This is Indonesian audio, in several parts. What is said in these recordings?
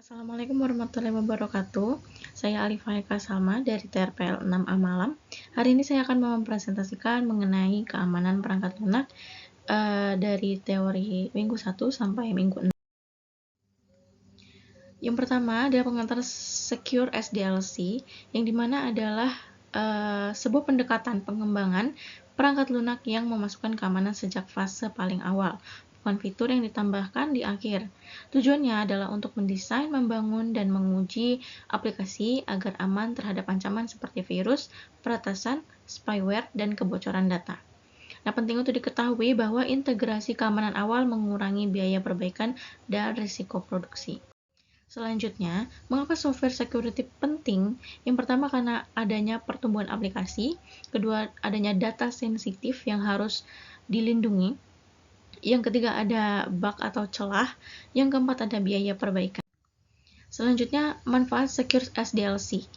Assalamualaikum warahmatullahi wabarakatuh. Saya Alifah Eka Salma dari TRPL 6A Malam. Hari ini saya akan mempresentasikan mengenai keamanan perangkat lunak dari teori minggu 1 sampai minggu 6. Yang pertama adalah pengantar Secure SDLC, yang dimana adalah sebuah pendekatan pengembangan perangkat lunak yang memasukkan keamanan sejak fase paling awal, bukan fitur yang ditambahkan di akhir. Tujuannya adalah untuk mendesain, membangun, dan menguji aplikasi agar aman terhadap ancaman seperti virus, peretasan, spyware, dan kebocoran data. Nah, penting untuk diketahui bahwa integrasi keamanan awal mengurangi biaya perbaikan dan risiko produksi. Selanjutnya, mengapa software security penting? Yang pertama, karena adanya pertumbuhan aplikasi. Kedua, adanya data sensitif yang harus dilindungi. Yang ketiga, ada bug atau celah. Yang keempat, ada biaya perbaikan. Selanjutnya, manfaat Secure SDLC.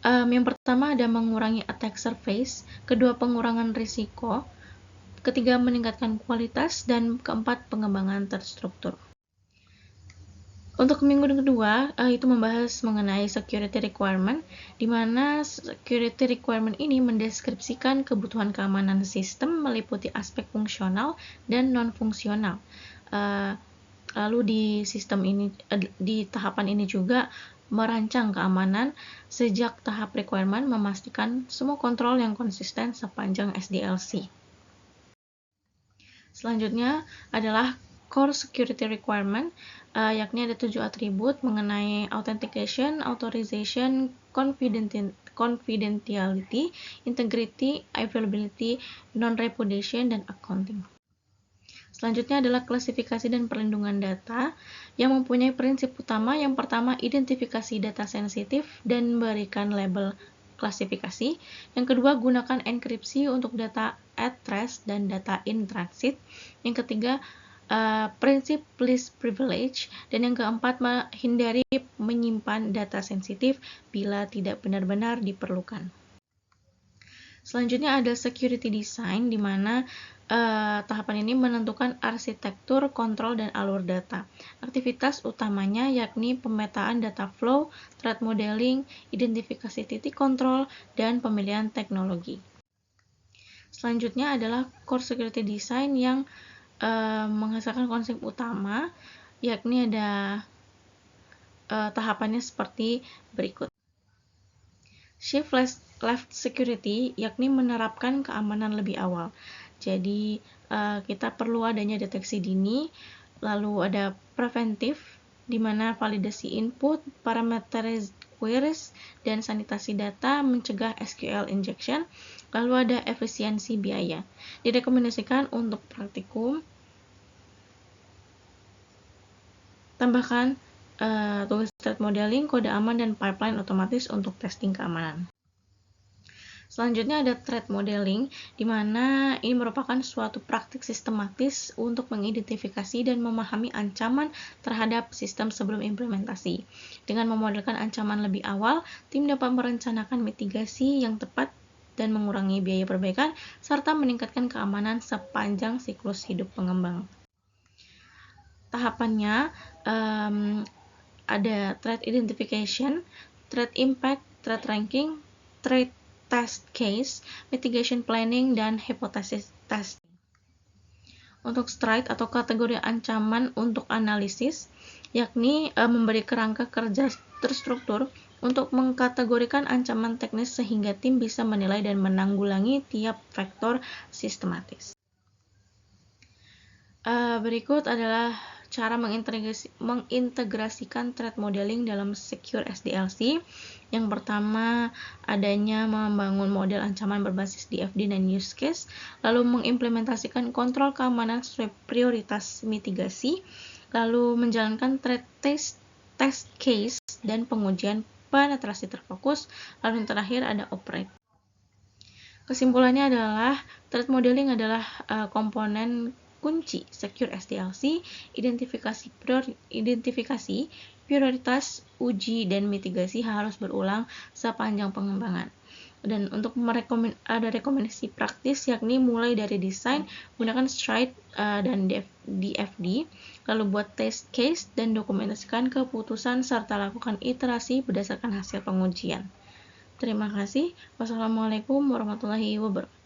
Yang pertama, ada mengurangi attack surface. Kedua, pengurangan risiko. Ketiga, meningkatkan kualitas. Dan keempat, pengembangan terstruktur. Untuk minggu kedua, itu membahas mengenai security requirement, di mana security requirement ini mendeskripsikan kebutuhan keamanan sistem meliputi aspek fungsional dan non-fungsional. Lalu di sistem ini, di tahapan ini juga merancang keamanan sejak tahap requirement, memastikan semua kontrol yang konsisten sepanjang SDLC. Selanjutnya adalah core security requirement, yakni ada 7 atribut mengenai authentication, authorization, confidentiality, integrity, availability, non-repudiation, dan accounting. Selanjutnya adalah klasifikasi dan perlindungan data yang mempunyai prinsip utama. Yang pertama, identifikasi data sensitif dan berikan label klasifikasi. Yang kedua, gunakan enkripsi untuk data at rest dan data in transit. Yang ketiga, prinsip least privilege. Dan yang keempat, hindari menyimpan data sensitif bila tidak benar-benar diperlukan. Selanjutnya ada security design, di mana tahapan ini menentukan arsitektur, kontrol, dan alur data. Aktivitas utamanya yakni pemetaan data flow, threat modeling, identifikasi titik kontrol, dan pemilihan teknologi. Selanjutnya adalah core security design yang menghasilkan konsep utama, yakni ada tahapannya seperti berikut. Shift left security yakni menerapkan keamanan lebih awal. Jadi kita perlu adanya deteksi dini, lalu ada preventif, di mana validasi input, parameterize queries, dan sanitasi data mencegah SQL injection. Lalu ada efisiensi biaya. Direkomendasikan untuk praktikum. Tambahkan tugas threat modeling, kode aman, dan pipeline otomatis untuk testing keamanan. Selanjutnya ada threat modeling, di mana ini merupakan suatu praktik sistematis untuk mengidentifikasi dan memahami ancaman terhadap sistem sebelum implementasi. Dengan memodelkan ancaman lebih awal, tim dapat merencanakan mitigasi yang tepat dan mengurangi biaya perbaikan, serta meningkatkan keamanan sepanjang siklus hidup pengembang. Tahapannya ada threat identification, threat impact, threat ranking, threat test case, mitigation planning, dan hypothesis testing. Untuk STRIDE atau kategori ancaman untuk analisis, yakni memberi kerangka kerja terstruktur untuk mengkategorikan ancaman teknis sehingga tim bisa menilai dan menanggulangi tiap faktor sistematis. Berikut adalah cara mengintegrasikan threat modeling dalam Secure SDLC. Yang pertama, adanya membangun model ancaman berbasis DFD dan use case, lalu mengimplementasikan kontrol keamanan sesuai prioritas mitigasi, lalu menjalankan threat test case dan pengujian penetrasi terfokus, lalu yang terakhir ada operate. Kesimpulannya adalah threat modeling adalah komponen kunci Secure SDLC, identifikasi, prioritas, uji, dan mitigasi harus berulang sepanjang pengembangan. Dan untuk ada rekomendasi praktis, yakni mulai dari desain, gunakan Stride dan DFD, lalu buat test case dan dokumentasikan keputusan serta lakukan iterasi berdasarkan hasil pengujian. Terima kasih. Wassalamualaikum warahmatullahi wabarakatuh.